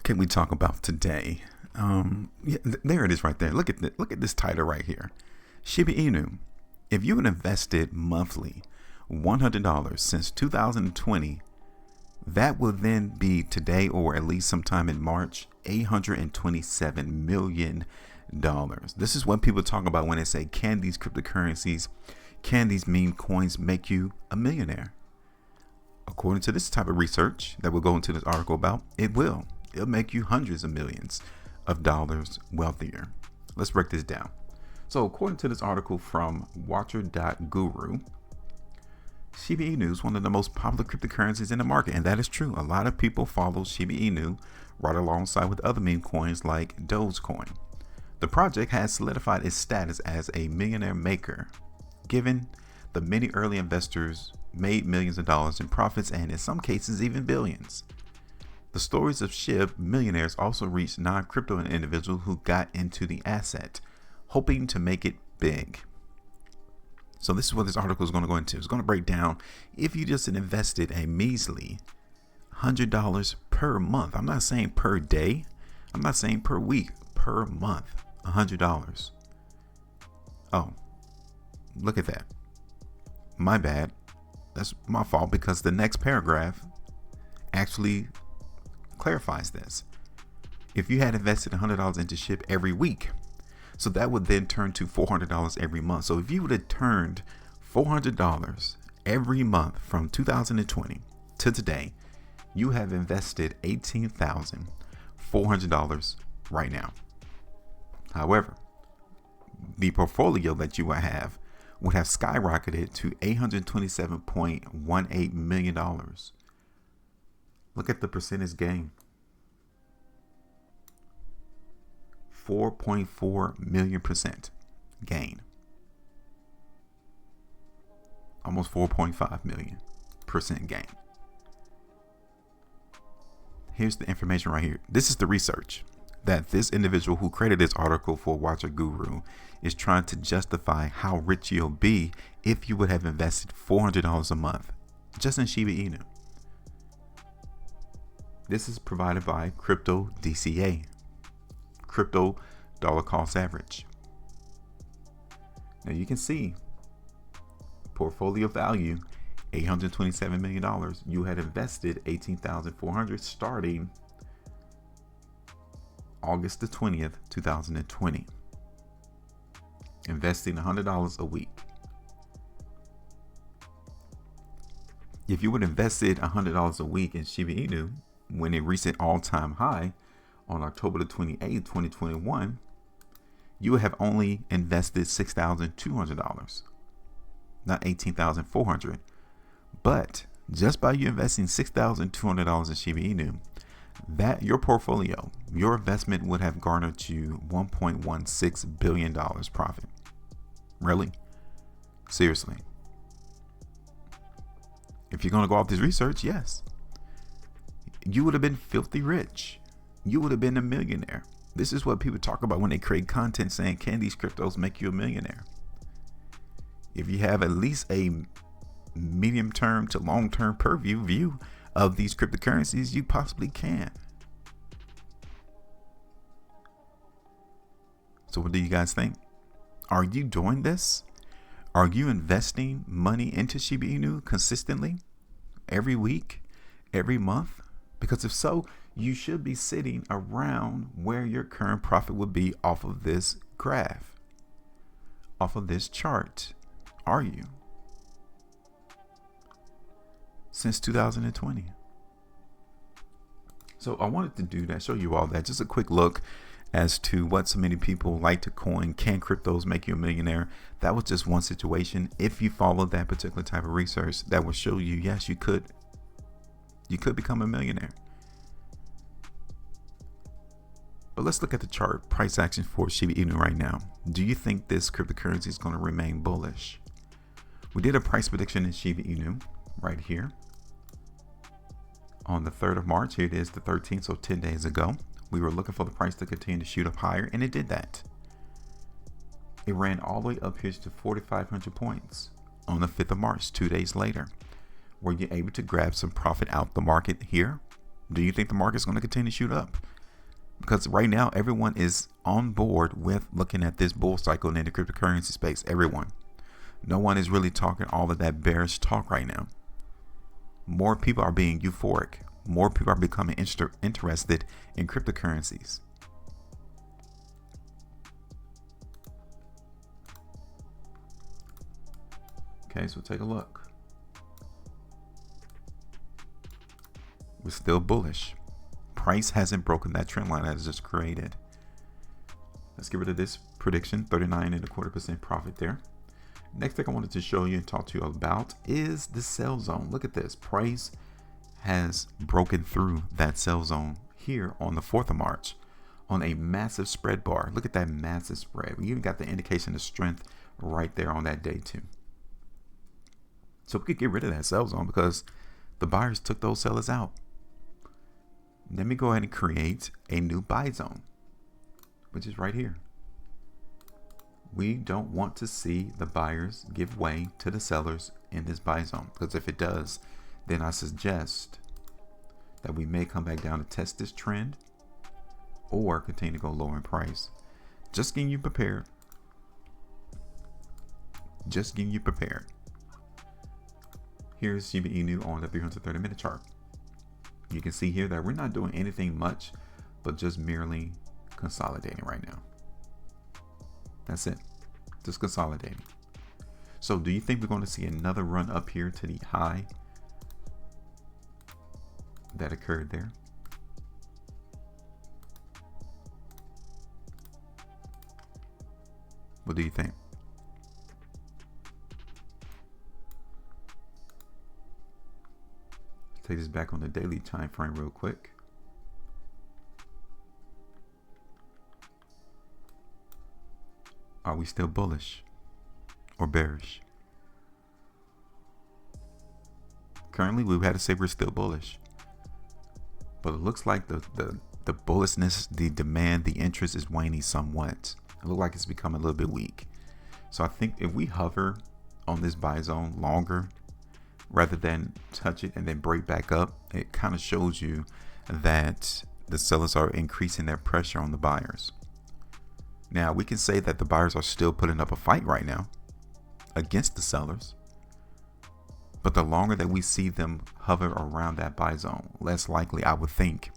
can we talk about today? There it is right there. Look at this title right here. Shiba Inu. If you had invested monthly $100 since 2020, that will then be today, or at least sometime in March, $827 million. This is what people talk about when they say, can these cryptocurrencies, can these meme coins make you a millionaire? According to this type of research that we'll go into this article about, it will. It'll make you hundreds of millions of dollars wealthier. Let's break this down. So according to this article from watcher.guru, Shiba Inu is one of the most popular cryptocurrencies in the market, and that is true. A lot of people follow Shiba Inu right alongside with other meme coins like Dogecoin. The project has solidified its status as a millionaire maker, given the many early investors made millions of dollars in profits and in some cases even billions. The stories of SHIB millionaires also reached non-crypto individuals who got into the asset, hoping to make it big. So this is what this article is going to go into. It's going to break down if you just invested a measly $100 per month. I'm not saying per day. I'm not saying per week, per month, $100. Oh, look at that. My bad. That's my fault, because the next paragraph actually clarifies this. If you had invested $100 into SHIB every week, so that would then turn to $400 every month. So if you would have turned $400 every month from 2020 to today, you have invested $18,400 right now. However, the portfolio that you would have skyrocketed to $827.18 million. Look at the percentage gain. 4.4 million percent gain. Almost 4.5 million percent gain. Here's the information right here. This is the research that this individual who created this article for Watcher Guru is trying to justify how rich you'll be if you would have invested $400 a month just in Shiba Inu. This is provided by Crypto DCA, Crypto Dollar Cost Average. Now you can see portfolio value $827 million. You had invested $18,400 starting August the 20th, 2020. Investing $100 a week. If you would have invested $100 a week in Shiba Inu when it reached an all-time high on October the 28th, 2021, you would have only invested $6,200, not $18,400. But just by you investing $6,200 in Shiba Inu, that your portfolio, your investment would have garnered you $1.16 billion profit. Really? Seriously. If you're going to go off this research, yes. You would have been filthy rich. You would have been a millionaire. This is what people talk about when they create content saying, can these cryptos make you a millionaire? If you have at least a medium term to long term view of these cryptocurrencies, you possibly can. So what do you guys think? Are you doing this? Are you investing money into Shiba Inu consistently every week, every month? Because if so, you should be sitting around where your current profit would be off of this graph, off of this chart. Are you? Since 2020. So I wanted to do that, show you all that. Just a quick look as to what so many people like to coin. Can cryptos make you a millionaire? That was just one situation. If you follow that particular type of research, that will show you, yes, you could become a millionaire. But let's look at the chart price action for Shiba Inu right now. Do you think this cryptocurrency is going to remain bullish? We did a price prediction in Shiba Inu right here on the 3rd of March. Here it is, the 13th, so 10 days ago. We were looking for the price to continue to shoot up higher, and it did that. It ran all the way up here to 4,500 points on the 5th of March, 2 days later. Were you able to grab some profit out the market here? Do you think the market is going to continue to shoot up? because right now everyone is on board with looking at this bull cycle in the cryptocurrency space. Everyone. No one is really talking all of that bearish talk right now. More people are being euphoric. More people are becoming interested in cryptocurrencies. Okay, so take a look. We're still bullish. Price hasn't broken that trend line that is just created. Let's get rid of this prediction, 39.25% profit there. Next thing I wanted to show you and talk to you about is the sell zone. Look at this. Price has broken through that sell zone here on the 4th of March on a massive spread bar. Look at that massive spread. We even got the indication of strength right there on that day too. So we could get rid of that sell zone because the buyers took those sellers out. Let me go ahead and create a new buy zone, which is right here. We don't want to see the buyers give way to the sellers in this buy zone, because if it does, then I suggest that we may come back down to test this trend or continue to go lower in price. Just getting you prepared. Just getting you prepared. Here's Shiba Inu on the 330-minute chart. You can see here that we're not doing anything much, but just merely consolidating right now. That's it. Just consolidating. So do you think we're going to see another run up here to the high that occurred there? What do you think? Let's take this back on the daily time frame real quick. Are we still bullish or bearish? Currently, we had to say we're still bullish, but it looks like the bullishness, the demand, the interest is waning somewhat. It looks like it's becoming a little bit weak. So I think if we hover on this buy zone longer, rather than touch it and then break back up, it kind of shows you that the sellers are increasing their pressure on the buyers. Now, we can say that the buyers are still putting up a fight right now against the sellers. But the longer that we see them hover around that buy zone, less likely I would think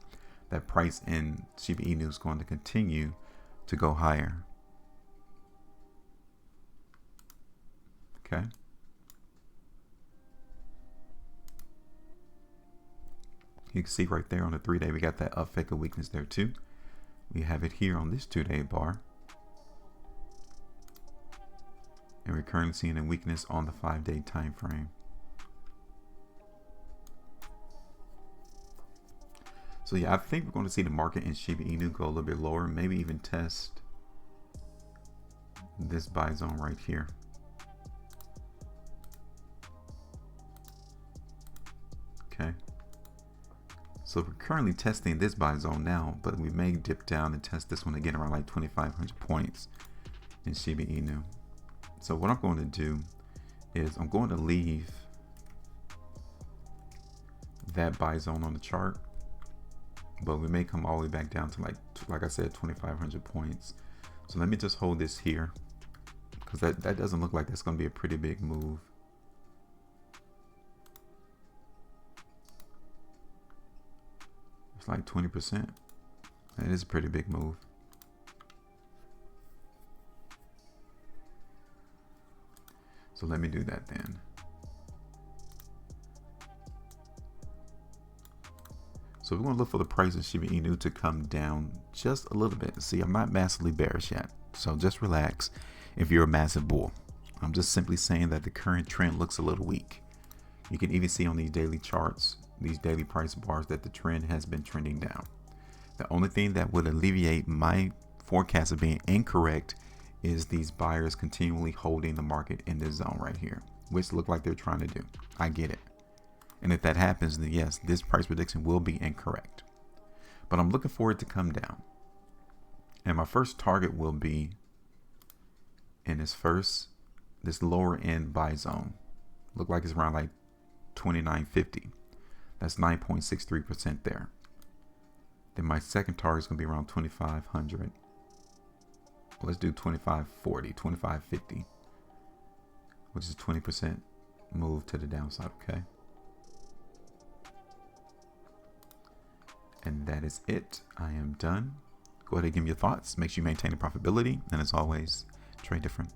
that price in Shiba Inu is going to continue to go higher. Okay. You can see right there on the 3-day, we got that up fake of weakness there too. We have it here on this 2-day bar. And we're currently seeing a weakness on the 5-day time frame. So yeah, I think we're going to see the market in Shiba Inu go a little bit lower, maybe even test this buy zone right here. Okay. So we're currently testing this buy zone now, but we may dip down and test this one again around like 2,500 points in Shiba Inu. So what I'm going to do is I'm going to leave that buy zone on the chart, but we may come all the way back down to like I said, 2,500 points. So let me just hold this here, because that doesn't look like that's going to be a pretty big move. It's like 20%. That is a pretty big move. So let me do that then. So we're going to look for the price of Shiba Inu to come down just a little bit. See, I'm not massively bearish yet, so just relax if you're a massive bull. I'm just simply saying that the current trend looks a little weak. You can even see on these daily charts, these daily price bars, that the trend has been trending down. The only thing that would alleviate my forecast of being incorrect is these buyers continually holding the market in this zone right here, which look like they're trying to do. I get it. And if that happens, then yes, this price prediction will be incorrect. But I'm looking for it to come down. And my first target will be in this lower end buy zone. Look like it's around like 29.50. That's 9.63% there. Then my second target is going to be around 2,500. Let's do 2,540, 2,550, which is 20% move to the downside. Okay. And that is it. I am done. Go ahead and give me your thoughts. Make sure you maintain the profitability. And as always, trade different.